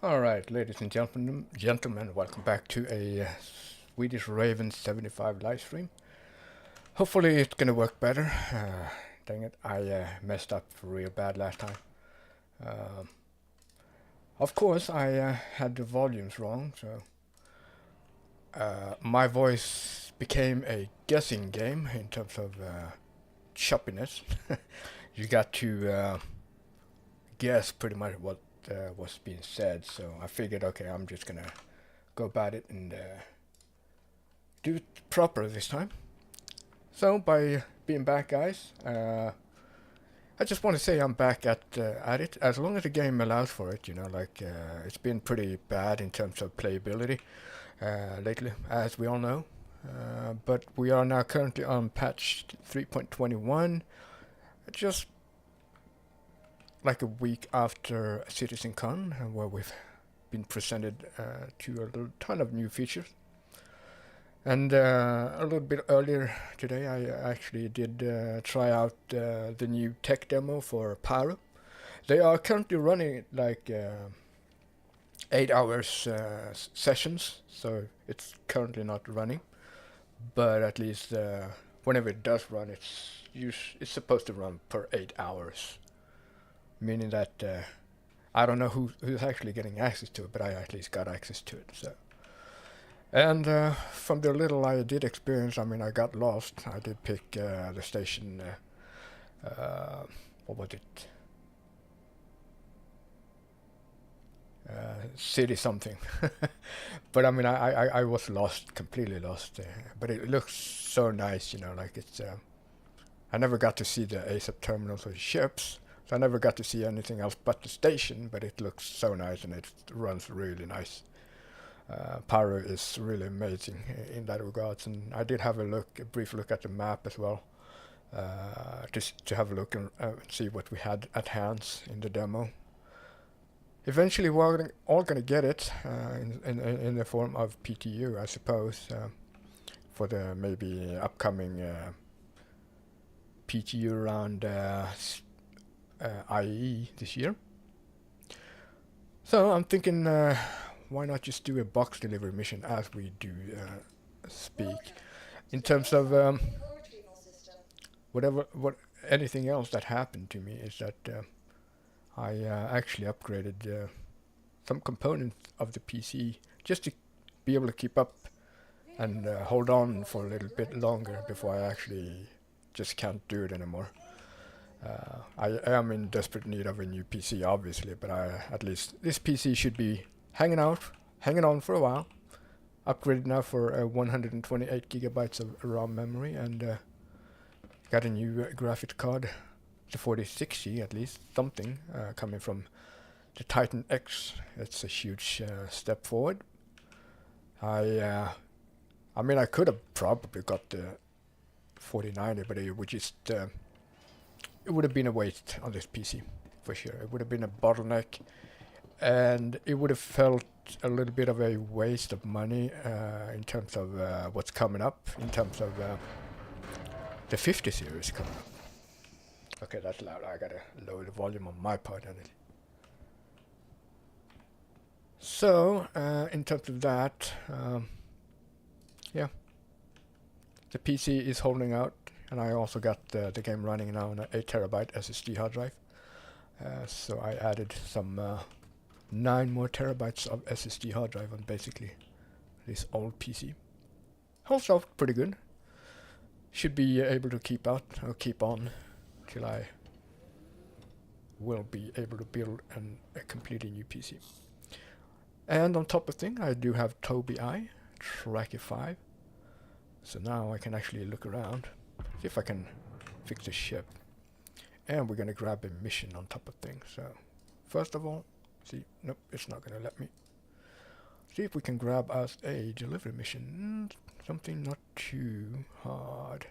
Alright, ladies and gentlemen, welcome back to a SwedishRaven75 live stream. Hopefully it's gonna work better. Dang it, I messed up real bad last time. Uh, of course, I had the volumes wrong, so my voice became a guessing game in terms of choppiness. You got to guess pretty much what was being said, so I figured, okay, I'm just gonna go about it and do it proper this time. So by being back, guys, I just want to say I'm back at it as long as the game allows for it. You know, like it's been pretty bad in terms of playability lately, as we all know. But we are now currently on patch 3.21, just like a week after CitizenCon, where we've been presented to a little ton of new features. And a little bit earlier today, I actually did try out the new tech demo for Pyro. They are currently running it like 8 hours sessions, so it's currently not running. But at least whenever it does run, it's supposed to run per 8 hours, meaning that I don't know who's actually getting access to it, but I at least got access to it. So. And from the little I did experience, I mean, I got lost. I did pick the station, what was it? City something. But I mean, I was lost, completely lost. But it looks so nice, you know, like it's... I never got to see the ASAP terminals or ships, so I never got to see anything else but the station, but it looks so nice and it runs really nice. Pyro is really amazing in that regards, and I did have a brief look at the map as well, just to have a look and see what we had at hands in the demo. Eventually, we're all going to get it in the form of PTU, I suppose, for the maybe upcoming PTU around IE this year. So I'm thinking, why not just do a box delivery mission as we do speak? In terms of anything else that happened to me is that I actually upgraded some components of the PC just to be able to keep up and hold on for a little bit longer before I actually just can't do it anymore. I am in desperate need of a new PC, obviously, but at least this PC should be hanging on for a while. Upgraded now for 128 gigabytes of RAM memory, and got a new graphics card, the 4060 at least, something coming from the Titan X. It's a huge step forward. I mean, I could have probably got the 4090, but it would have been a waste on this PC for sure. It would have been a bottleneck, and it would have felt a little bit of a waste of money in terms of what's coming up, in terms of the 50 series coming up. Okay, that's loud. I gotta lower the volume on my part on it. So, in terms of that, yeah, the PC is holding out, and I also got the game running now on an 8 terabyte SSD hard drive. So I added some 9 more terabytes of SSD hard drive on basically this old PC. Holds out pretty good. Should be able to keep on till I will be able to build a completely new PC. And on top of things, I do have Tobii Eye, Tracky 5. So now I can actually look around, see if I can fix the ship. And we're gonna grab a mission on top of things. So first of all, see, nope, it's not gonna let me. See if we can grab us a delivery mission, something not too hard.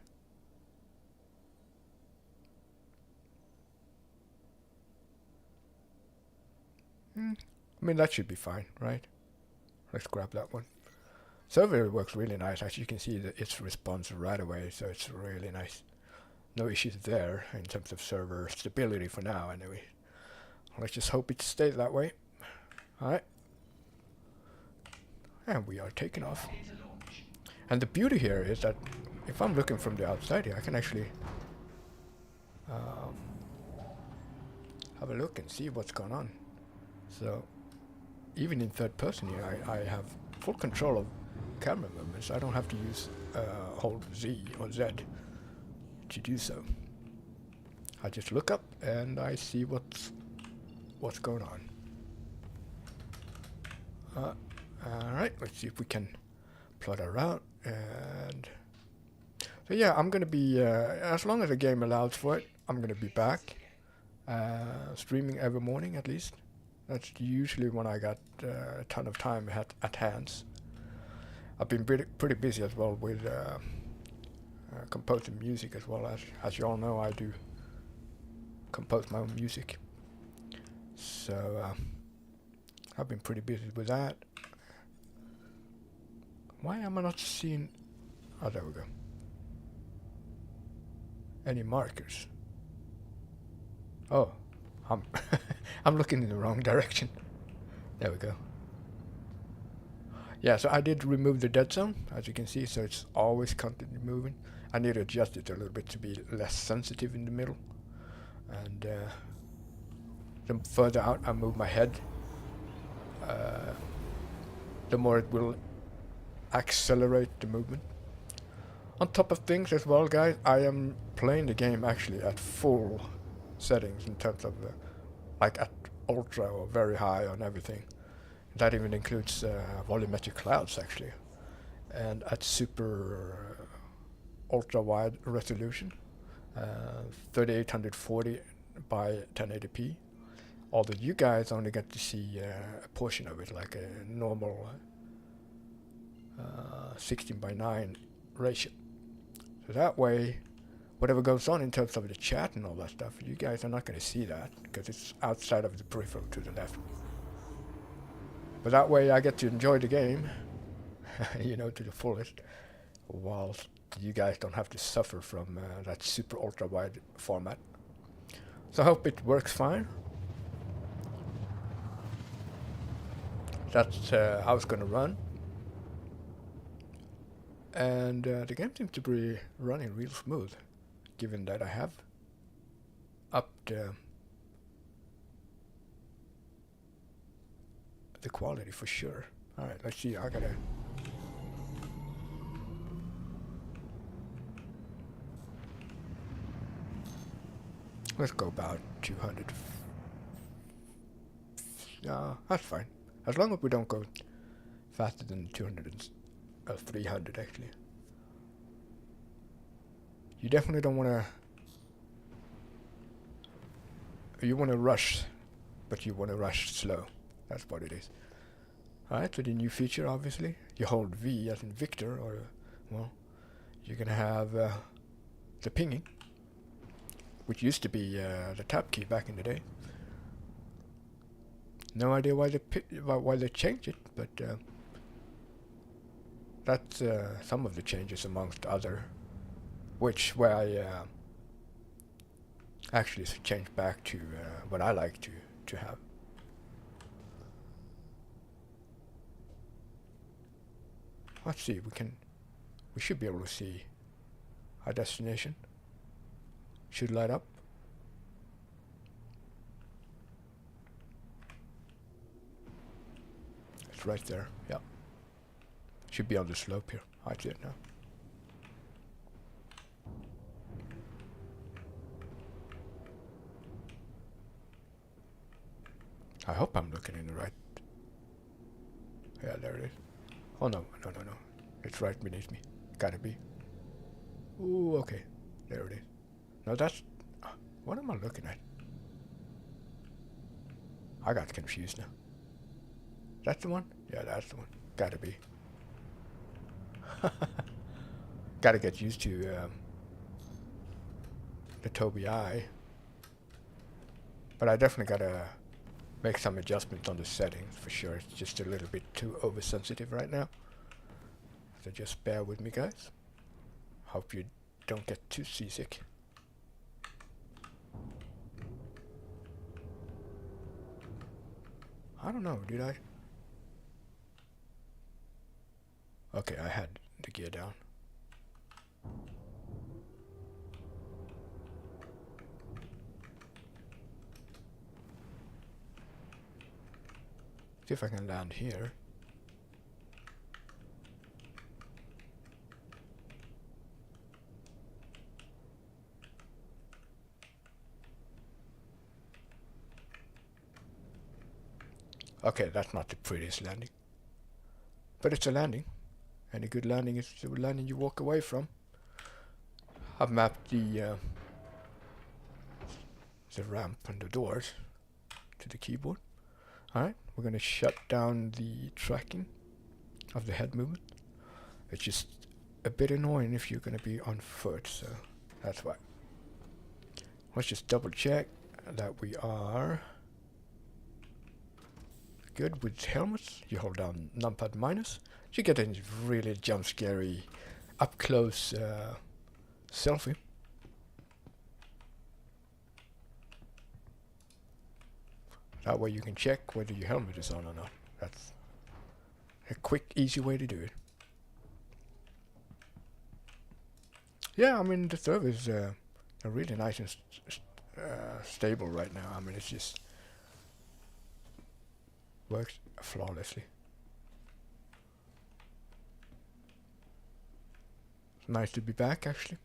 I mean, that should be fine, right? Let's grab that one. Server works really nice. As you can see, that it responds right away, so it's really nice. No issues there in terms of server stability for now, anyway. Let's just hope it stays that way. Alright, And we are taking off. And the beauty here is that if I'm looking from the outside here, I can actually have a look and see what's going on. So even in third person here, I have full control of camera movements. I don't have to use hold Z or Z to do so. I just look up and I see what's going on. Alright, let's see if we can plot our route. And so yeah, I'm gonna be as long as the game allows for it, I'm gonna be back streaming every morning at least. That's usually when I got a ton of time at hands. I've been pretty busy as well with composing music as well. As you all know, I do compose my own music. So I've been pretty busy with that. Why am I not seeing... Oh, there we go. Any markers? Oh, I'm looking in the wrong direction. There we go. Yeah, so I did remove the dead zone, as you can see, so it's always constantly moving. I need to adjust it a little bit to be less sensitive in the middle. And the further out I move my head, the more it will accelerate the movement. On top of things as well, guys, I am playing the game actually at full settings in terms of like at ultra or very high on everything. That even includes volumetric clouds actually, and at super ultra wide resolution, 3840 by 1080p. Although you guys only get to see a portion of it, like a normal 16 by 9 ratio. So that way, whatever goes on in terms of the chat and all that stuff, you guys are not going to see that because it's outside of the peripheral to the left. But that way I get to enjoy the game, you know, to the fullest, whilst you guys don't have to suffer from that super ultra wide format. So I hope it works fine. That's how it's going to run. And the game seems to be running real smooth, given that I have upped the quality for sure. Alright, let's see, I gotta... Let's go about 200. That's fine. As long as we don't go faster than 200 300 actually. You definitely don't want to... You want to rush, but you want to rush slow. That's what it is. Alright, so the new feature, obviously, you hold V as in Victor, or, well, you're going to have the pinging, which used to be the tab key back in the day. No idea why they changed it, but that's some of the changes amongst other, where I actually changed back to what I like to have. Let's see, we should be able to see our destination. Should light up. It's right there, yeah. Should be on the slope here. I see it now. I hope I'm looking in the right... Yeah, there it is. Oh no. It's right beneath me. Gotta be. Ooh, okay. There it is. No, that's... what am I looking at? I got confused now. That's the one? Yeah, that's the one. Gotta be. Gotta get used to the Tobii Eye. But I definitely gotta make some adjustments on the settings for sure. It's just a little bit too oversensitive right now. So just bear with me, guys. Hope you don't get too seasick. I don't know, did I? Okay, I had the gear down. See if I can land here. Okay, that's not the prettiest landing. But it's a landing. And a good landing is the landing you walk away from. I've mapped the ramp and the doors to the keyboard. Alright, we're going to shut down the tracking of the head movement. It's just a bit annoying if you're going to be on foot, so that's why. Let's just double check that we are good with helmets. You hold down numpad minus. You get a really jump scary up close selfie. That way you can check whether your helmet is on or not. That's a quick, easy way to do it. Yeah, I mean the server is really nice and stable right now. I mean it just works flawlessly. It's nice to be back actually.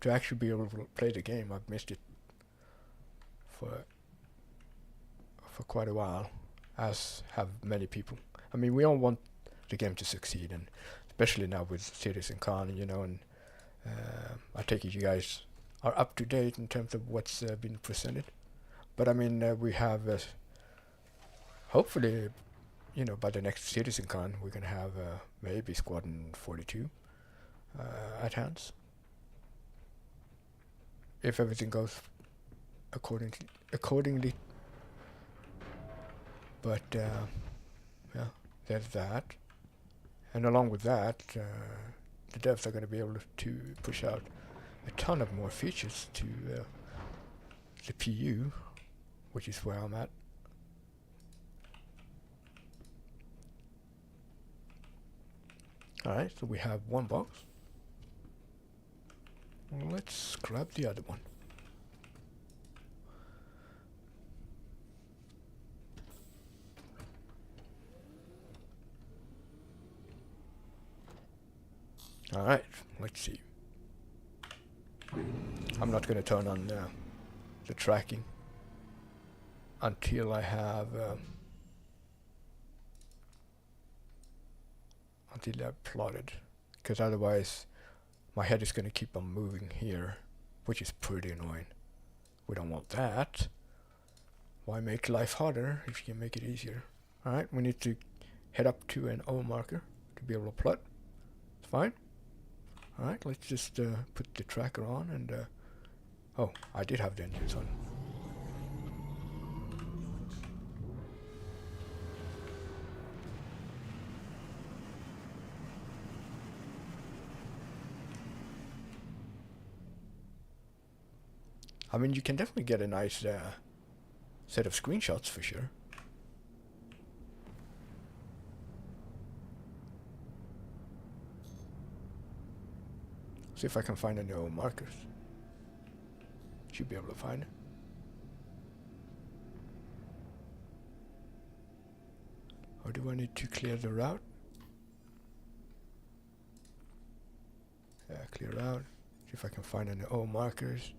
To actually be able to play the game. I've missed it for quite a while, as have many people. I mean, we all want the game to succeed, and especially now with CitizenCon, you know, and I take it you guys are up to date in terms of what's been presented. But I mean, we have hopefully, you know, by the next CitizenCon, we're gonna have maybe Squadron 42 at hands, if everything goes accordingly. But yeah, there's that, and along with that, the devs are going to be able to push out a ton of more features to the PU, which is where I'm at. Alright, so we have one box. Well, let's grab the other one. Alright, let's see. I'm not going to turn on the tracking until I have until I've plotted, because otherwise my head is going to keep on moving here, which is pretty annoying. We don't want that. Why make life harder if you can make it easier? Alright, we need to head up to an O marker to be able to plot. It's fine. Alright, let's just put the tracker on and oh, I did have the engines on. I mean, you can definitely get a nice set of screenshots for sure. See if I can find any old markers. Should be able to find it. Or do I need to clear the route? Yeah, clear route. See if I can find any old markers.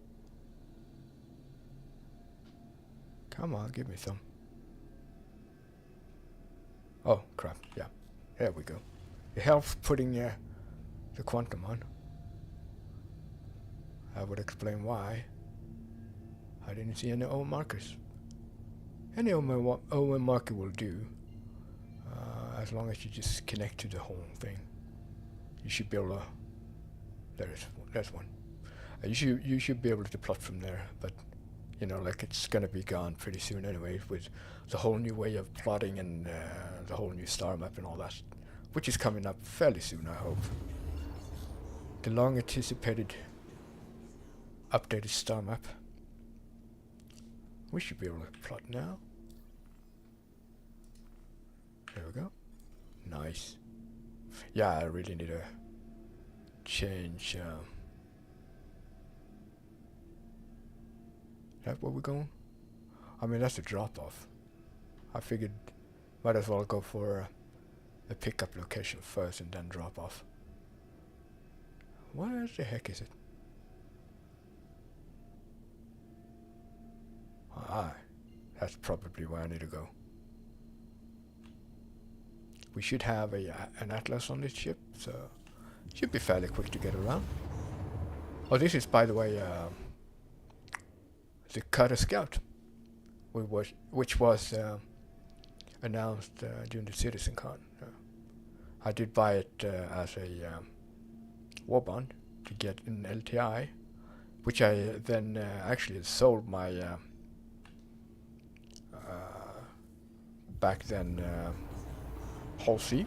Come on, give me some. Oh, crap, yeah. There we go. It helps putting the quantum on. I would explain why. I didn't see any O markers. Any O marker will do, as long as you just connect to the whole thing. You should be able to. There's one. You should be able to plot from there, but you know, like it's gonna be gone pretty soon anyway, with the whole new way of plotting and the whole new star map and all that, which is coming up fairly soon, I hope. The long anticipated updated star map. We should be able to plot now. There we go. Nice. Yeah, I really need to change. That where we're going? I mean, that's a drop off. I figured might as well go for the pickup location first and then drop off. Where the heck is it? Ah, that's probably where I need to go. We should have an atlas on this ship, so it should be fairly quick to get around. Oh, this is, by the way, the Cutter Scout, which was announced during the CitizenCon. I did buy it as a war bond to get an LTI, which I then actually sold my back then Hull C,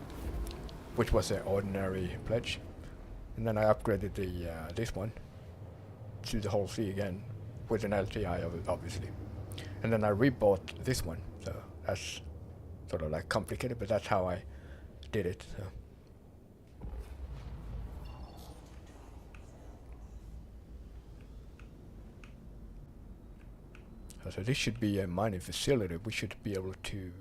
which was an ordinary pledge, and then I upgraded the this one to the Hull C again with an LTI obviously, and then I rebought this one. So that's sort of like complicated, but that's how I did it. So this should be a mining facility. We should be able to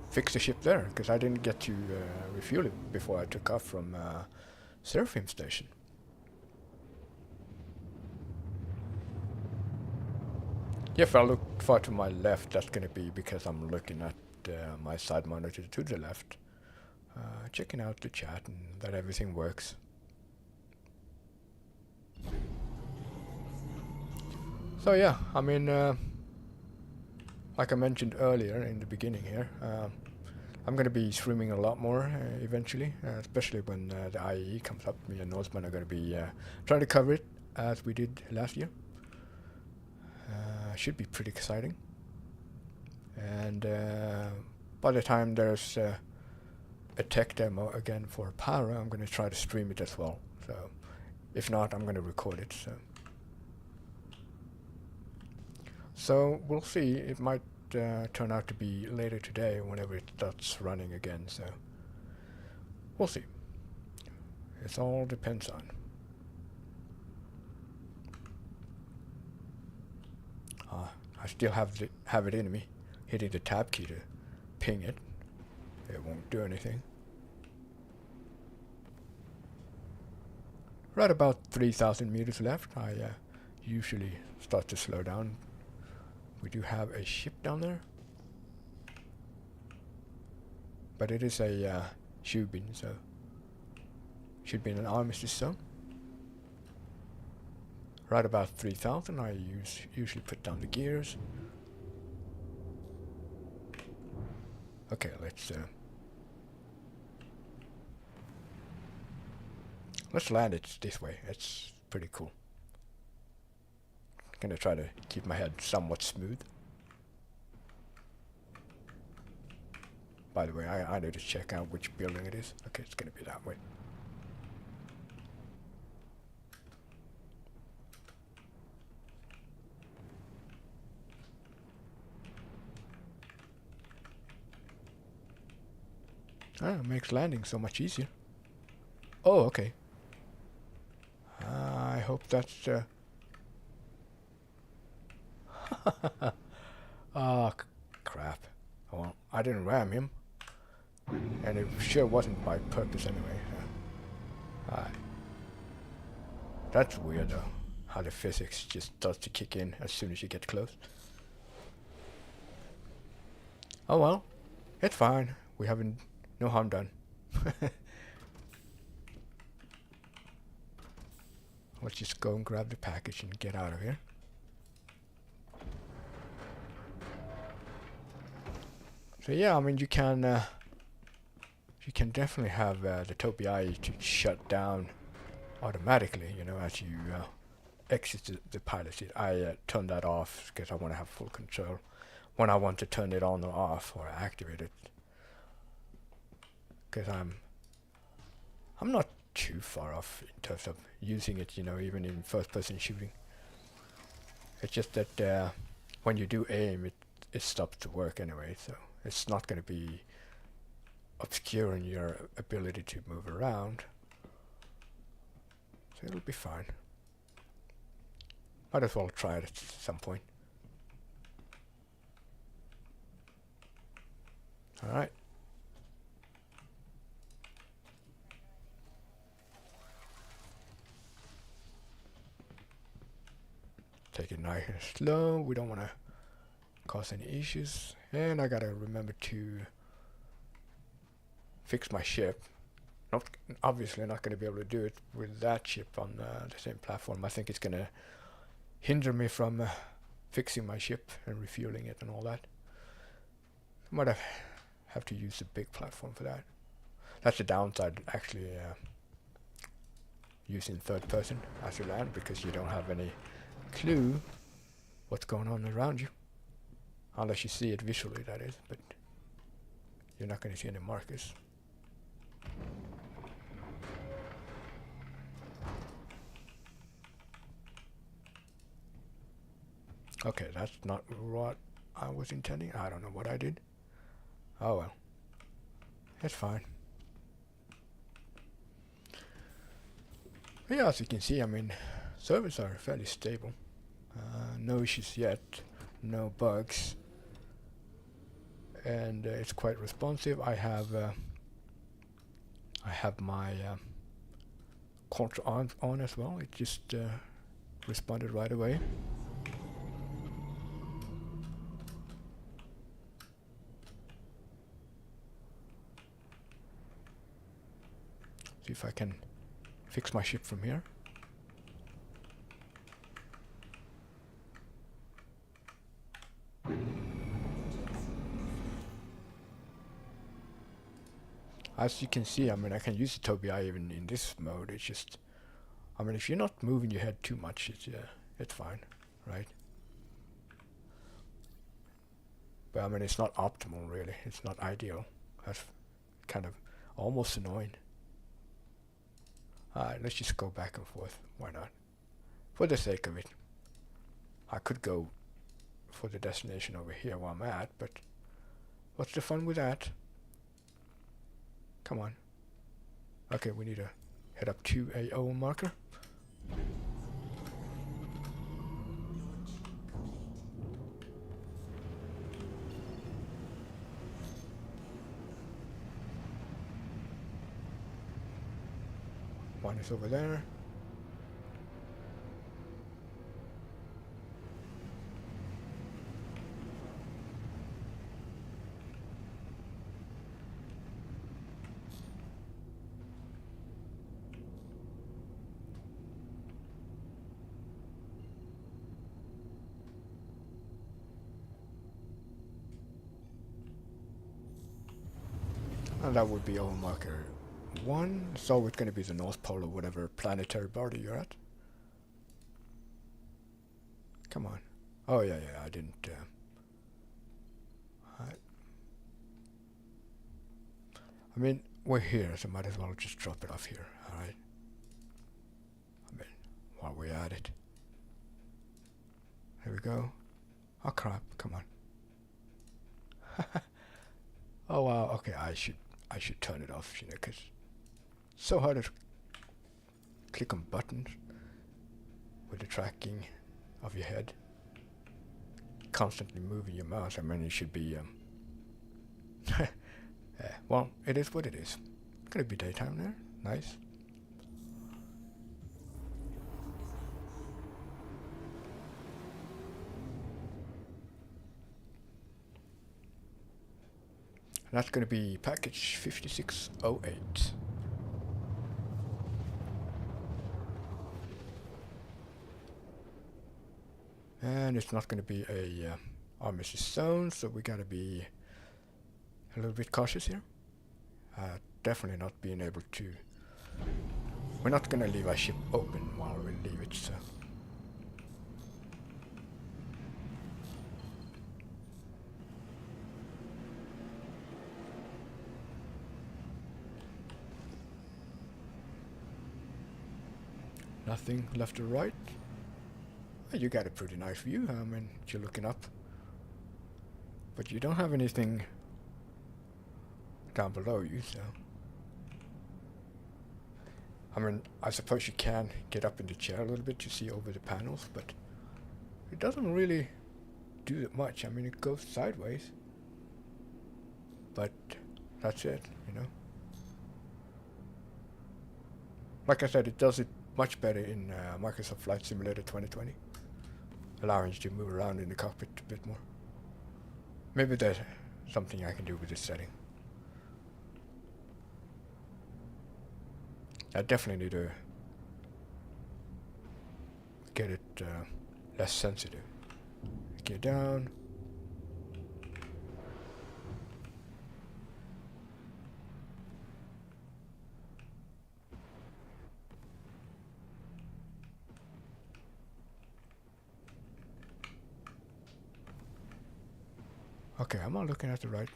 fix the ship there, because I didn't get to refuel it before I took off from Seraphim Station. Yeah, if I look far to my left, that's going to be because I'm looking at my side monitor to the left, checking out the chat and that everything works. So yeah, I mean, like I mentioned earlier in the beginning here, I'm going to be streaming a lot more eventually, especially when the IEE comes up. Me and Norseman are going to be trying to cover it as we did last year. Should be pretty exciting. And by the time there's a tech demo again for Pyro, I'm going to try to stream it as well. So if not, I'm going to record it. So we'll see. It might turn out to be later today whenever it starts running again. So we'll see. It all depends on. I still have it in me, hitting the tab key to ping it. It won't do anything. Right about 3,000 meters left. I usually start to slow down. We do have a ship down there, but it is a Shubin, so should be in an armistice zone. Right about 3,000. I usually put down the gears. Okay, let's land it this way. It's pretty cool. Gonna try to keep my head somewhat smooth. By the way, I need to check out which building it is. Okay, it's gonna be that way. It makes landing so much easier. Oh, okay. I hope that's oh, crap. Well, I didn't ram him. And it sure wasn't by purpose anyway. That's weird though, how the physics just starts to kick in as soon as you get close. Oh well, it's fine. We haven't, no harm done. Let's just go and grab the package and get out of here. So yeah, I mean you can definitely have the TOPI to shut down automatically, you know, as you exit the pilot seat. I turn that off because I want to have full control when I want to turn it on or off or activate it. Because I'm not too far off in terms of using it, you know, even in first-person shooting. It's just that when you do aim, it stops to work anyway, so it's not going to be obscuring your ability to move around. So it'll be fine. Might as well try it at some point. Alright. Take it nice and slow. We don't want to cause any issues. And I gotta remember to fix my ship. Obviously not going to be able to do it with that ship on the same platform. I think it's going to hinder me from fixing my ship and refueling it and all that. I might have to use a big platform for that. That's the downside, actually, using third person as you land, because you don't have any clue what's going on around you. Unless you see it visually, that is, but you're not going to see any markers. Okay, that's not what I was intending. I don't know what I did. Oh well. It's fine. But yeah, as you can see, I mean, servers are fairly stable. No issues yet. No bugs. And it's quite responsive. I have my control on as well. It just responded right away. See if I can fix my ship from here. As you can see, I mean, I can use the Tobii even in this mode. It's just, I mean, if you're not moving your head too much, it's fine, right? But I mean, it's not optimal, really. It's not ideal. That's kind of almost annoying. Alright, let's just go back and forth. Why not? For the sake of it. I could go for the destination over here where I'm at, but what's the fun with that? Come on. Okay, we need to head up to a O marker. One is over there. And that would be O marker 1, so it's going to be the North Pole or whatever planetary body you're at. Come on. Oh yeah, I didn't. I mean, we're here, so might as well just drop it off here. All right. I mean, while we're at it. There we go. Oh crap! Come on. Oh wow. Okay, I should turn it off, you know, because it's so hard to click on buttons with the tracking of your head. Constantly moving your mouse. I mean, it should be. Well, it is what it is. It's gonna be daytime there. Nice. And that's gonna be package 5608. And it's not gonna be a armistice zone, so we gotta be a little bit cautious here. Definitely not being able to. We're not gonna leave our ship open while we leave it, so. Nothing left or right. You got a pretty nice view, I mean, you're looking up. But you don't have anything down below you, so... I mean, I suppose you can get up in the chair a little bit to see over the panels, but it doesn't really do that much. I mean, it goes sideways, but that's it, you know. Like I said, it does it much better in Microsoft Flight Simulator 2020, allowing you to move around in the cockpit a bit more. Maybe there's something I can do with this setting. I definitely need to get it less sensitive. Get down. Okay, am I looking at the right?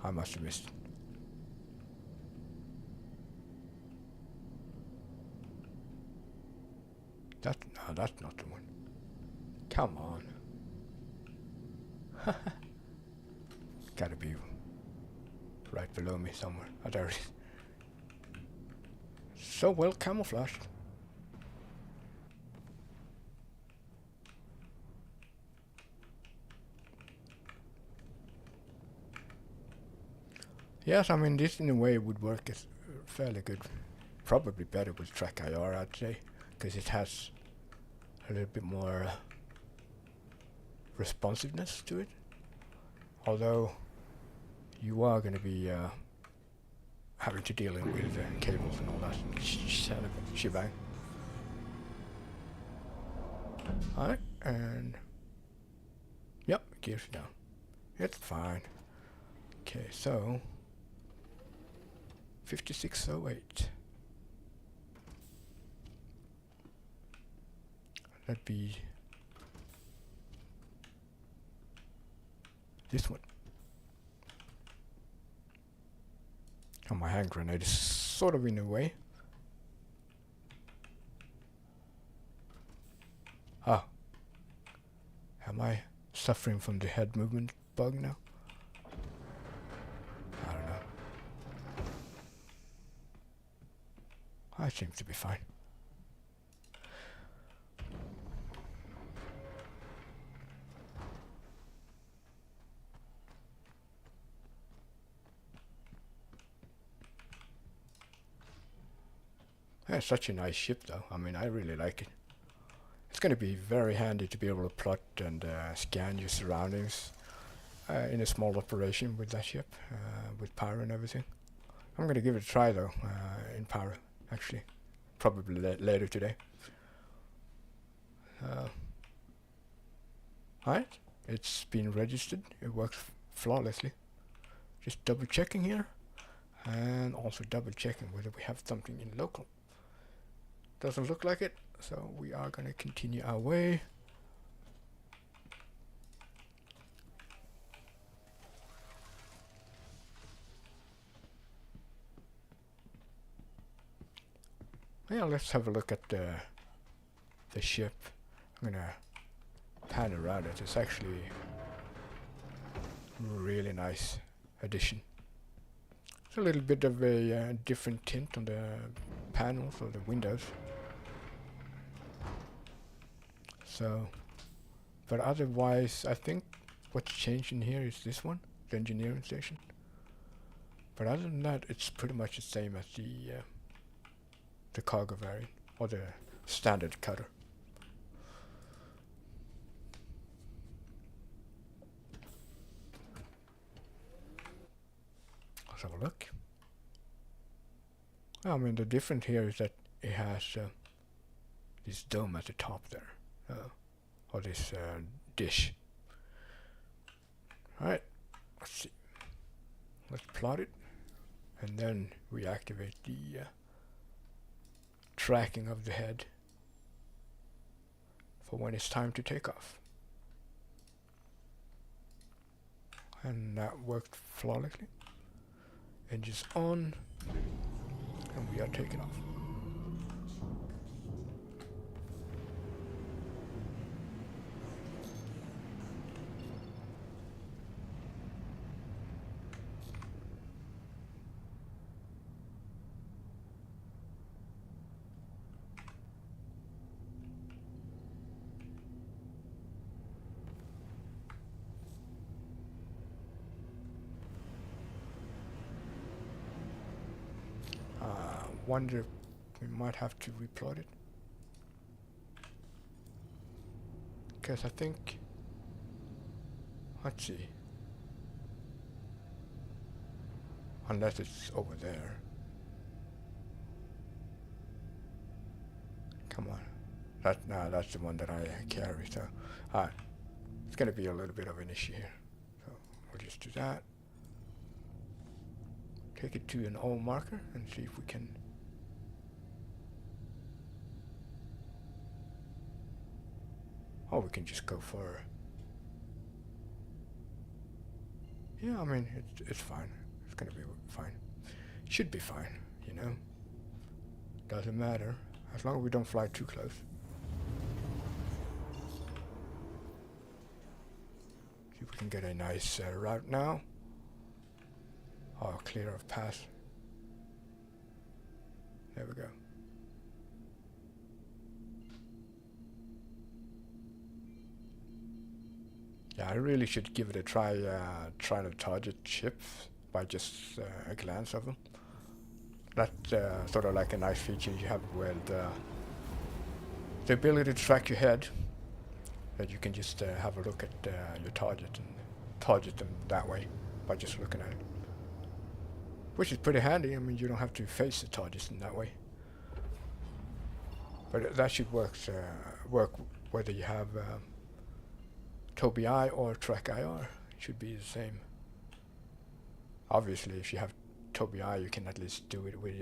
I must have missed it. No, that's not the one. Come on. Gotta be right below me somewhere. Oh, there it is. So well camouflaged. Yes, I mean, this in a way would work as fairly good. Probably better with Track IR, I'd say, because it has a little bit more responsiveness to it. Although you are going to be having to deal with cables and all that shebang. Alright, and yep, gears down. It's fine. Okay, so 5608. That'd be this one. Oh, my hand grenade is sort of in the way. Ah. Am I suffering from the head movement bug now? I don't know. I seem to be fine. Yeah, it's such a nice ship though. I mean, I really like it. It's going to be very handy to be able to plot and scan your surroundings in a small operation with that ship, with Pyro and everything. I'm going to give it a try though, in Pyro, actually. Probably later today. Alright, it's been registered. It works flawlessly. Just double checking here, and also double checking whether we have something in local. Doesn't look like it, so we are going to continue our way. Yeah, let's have a look at the ship. I'm gonna pan around it. It's actually a really nice addition. It's a little bit of a different tint on the panels or the windows. So, but otherwise, I think what's changed in here is this one, the engineering station. But other than that, it's pretty much the same as the cargo variant or the standard cutter. Let's have a look. I mean, the difference here is that it has this dome at the top there, or this dish. Alright, let's see. Let's plot it, and then we activate the tracking of the head for when it's time to take off. And that worked flawlessly. Engines on, and we are taking off. wonder, we might have to replot it. Because I think, let's see. Unless it's over there. Come on. That's the one that I carry, so it's gonna be a little bit of an issue here. So we'll just do that. Take it to an old marker and see if we can. Oh, we can just go for. Yeah, I mean it's fine. It's gonna be fine. Should be fine, you know. Doesn't matter as long as we don't fly too close. See if we can get a nice route now. Oh, clear of path. There we go. Yeah, I really should give it a try, trying to target ships by just a glance of them. That's sort of like a nice feature you have with the ability to track your head, that you can just have a look at your target and target them that way by just looking at it. Which is pretty handy. I mean, you don't have to face the targets in that way. But that should work whether you have Tobii Eye or Track IR. It should be the same. Obviously, if you have Tobii Eye, you can at least do it with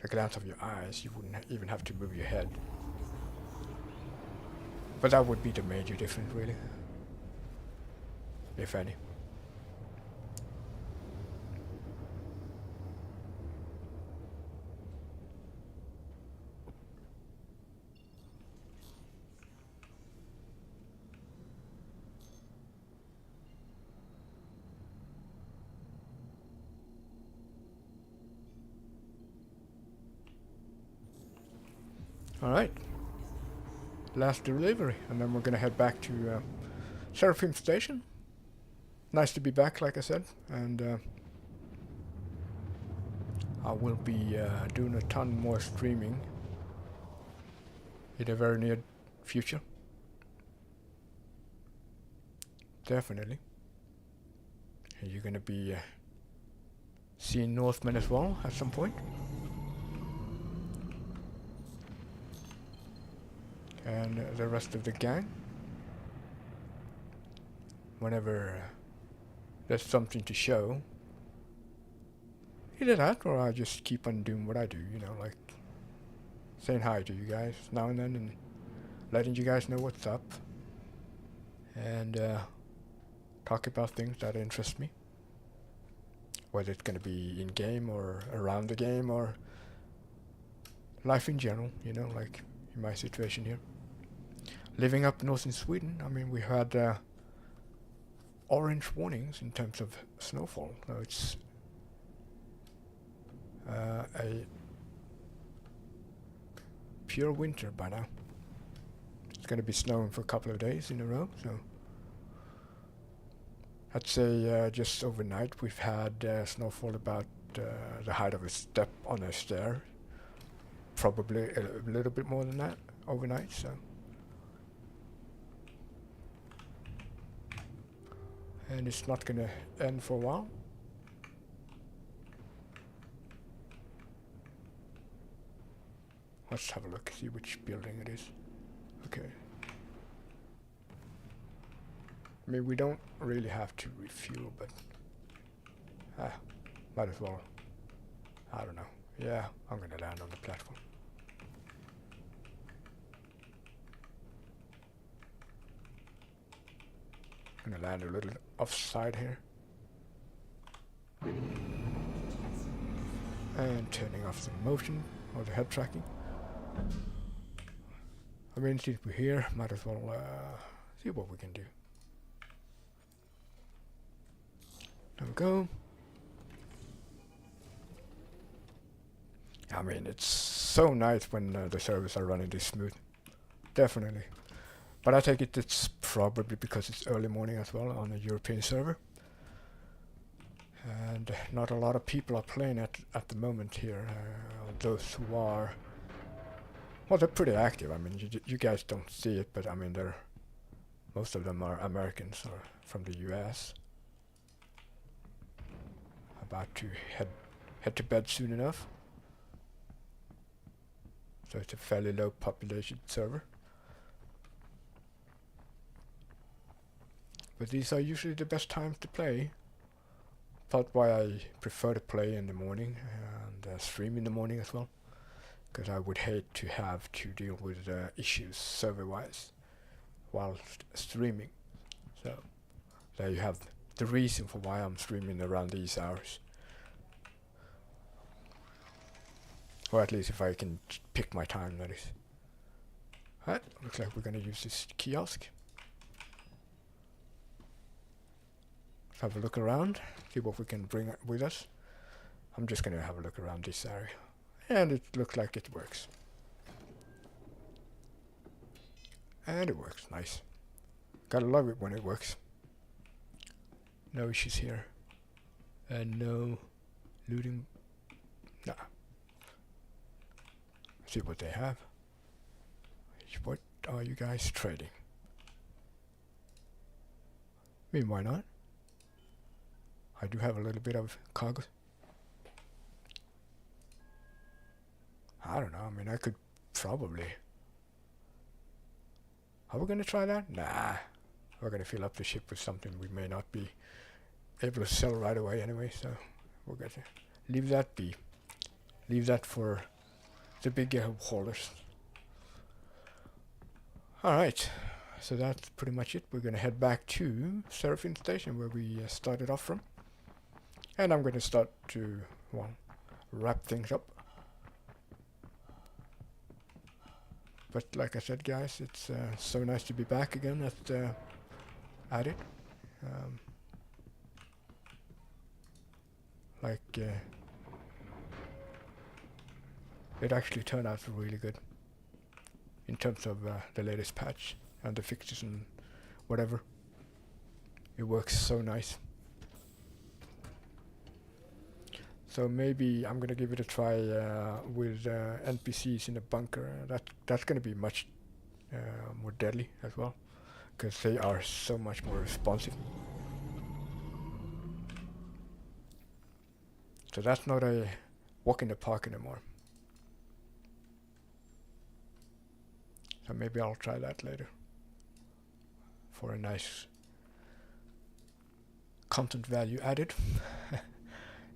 the glance of your eyes. You wouldn't even have to move your head. But that would be the major difference, really, if any. Alright, last delivery, and then we're gonna head back to Seraphim Station. Nice to be back, like I said, and I will be doing a ton more streaming in the very near future. Definitely. And you're gonna be seeing Northmen as well at some point. And the rest of the gang, whenever there's something to show, either that or I just keep on doing what I do, you know, like saying hi to you guys now and then and letting you guys know what's up, and talk about things that interest me, whether it's going to be in game or around the game or life in general, you know, like in my situation here. Living up north in Sweden, I mean, we had orange warnings in terms of snowfall. So it's a pure winter by now. It's going to be snowing for a couple of days in a row, so I'd say just overnight we've had snowfall about the height of a step on a stair. Probably a little bit more than that overnight, so. And it's not gonna end for a while. Let's have a look, see which building it is. Okay. I mean, we don't really have to refuel, but might as well. I don't know. Yeah, I'm gonna land on the platform. I'm gonna land a little offside here. And turning off the motion or the head tracking. I mean, since we're here, might as well see what we can do. There we go. I mean, it's so nice when the servers are running this smooth. Definitely. But I take it it's probably because it's early morning as well on a European server. and not a lot of people are playing at the moment here. Those who are, well, they're pretty active. I mean, you guys don't see it, but I mean, most of them are Americans or from the US. About to head to bed soon enough. So it's a fairly low population server. But these are usually the best times to play. That's why I prefer to play in the morning and stream in the morning as well. Because I would hate to have to deal with issues server-wise while streaming. So there you have the reason for why I'm streaming around these hours. Or at least if I can pick my time, that is. Alright, looks like we're gonna use this kiosk. Let's have a look around, see what we can bring with us. I'm just gonna have a look around this area. And it looks like it works. And it works, nice. Gotta love it when it works. No issues here. And no looting. Nah. See what they have. What are you guys trading? I mean, why not? I do have a little bit of cargo. I don't know, I mean, I could probably... Are we gonna try that? Nah. We're gonna fill up the ship with something we may not be able to sell right away anyway, so we're gonna leave that be. Leave that for the bigger haulers. Alright, so that's pretty much it. We're gonna head back to Seraphim Station where we started off from. And I'm gonna start to, well, wrap things up. But like I said, guys, it's so nice to be back again at it. It actually turned out really good in terms of the latest patch and the fixes and whatever. It works so nice. So maybe I'm gonna give it a try with NPCs in a bunker. That's gonna be much more deadly as well, because they are so much more responsive. So that's not a walk in the park anymore. So maybe I'll try that later for a nice content value added.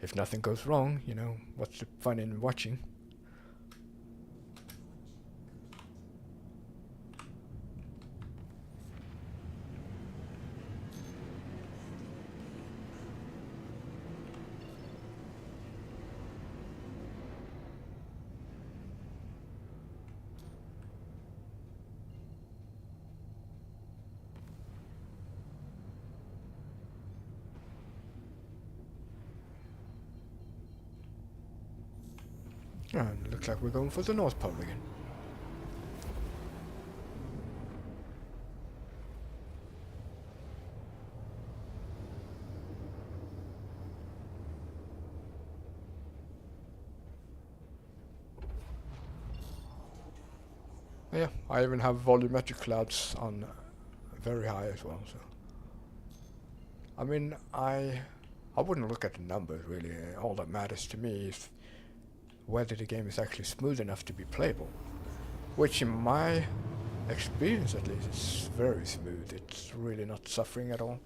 If nothing goes wrong, you know, what's the fun in watching? And it looks like we're going for the North Pole again. Yeah, I even have volumetric clouds on very high as well. So, I mean, I wouldn't look at the numbers really. All that matters to me is whether the game is actually smooth enough to be playable, which in my experience at least is very smooth. It's really not suffering at all.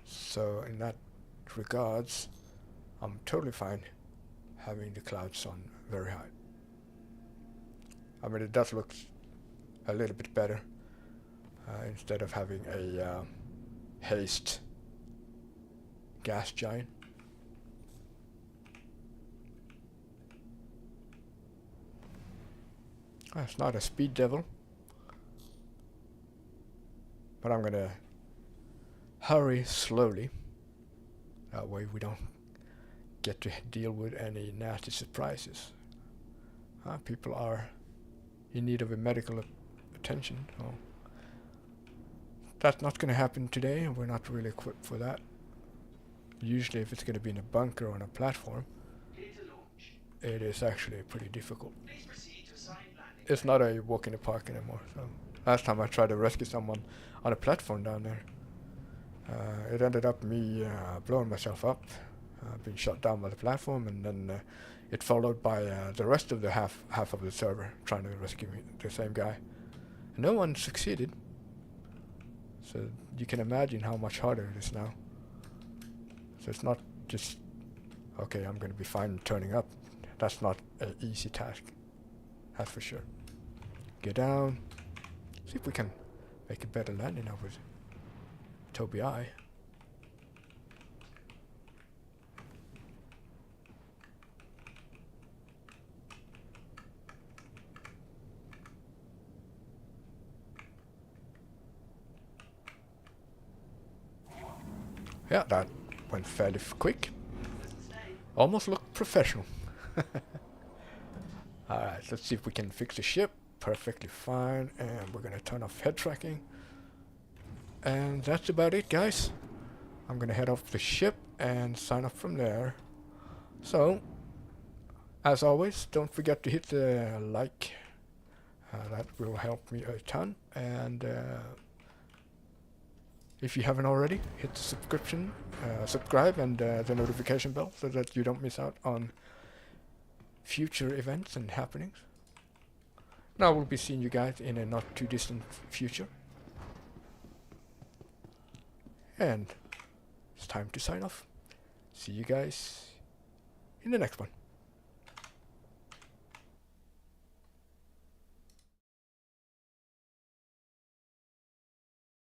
So in that regards, I'm totally fine having the clouds on very high. I mean, it does look a little bit better instead of having a haste gas giant. It's not a speed devil, but I'm gonna hurry slowly. That way we don't get to deal with any nasty surprises. People are in need of a medical attention. So that's not gonna happen today, and we're not really equipped for that. Usually if it's going to be in a bunker or on a platform, it is actually pretty difficult. It's not a walk in the park anymore. So last time I tried to rescue someone on a platform down there, it ended up me blowing myself up, being shot down by the platform, and then it followed by the rest of the half of the server trying to rescue me, the same guy. And no one succeeded. So you can imagine how much harder it is now. So it's not just, okay, I'm going to be fine turning up. That's not an easy task. That's for sure. Get down. See if we can make a better landing now with Toby I. Yeah, that went fairly quick. Almost looked professional. Alright, let's see if we can fix the ship. Perfectly fine. And we're gonna turn off head tracking. And that's about it, guys. I'm gonna head off the ship and sign up from there. So, as always, don't forget to hit the like. That will help me a ton. And if you haven't already, hit the subscribe and the notification bell so that you don't miss out on future events and happenings. Now we'll be seeing you guys in a not too distant future. And it's time to sign off. See you guys in the next one.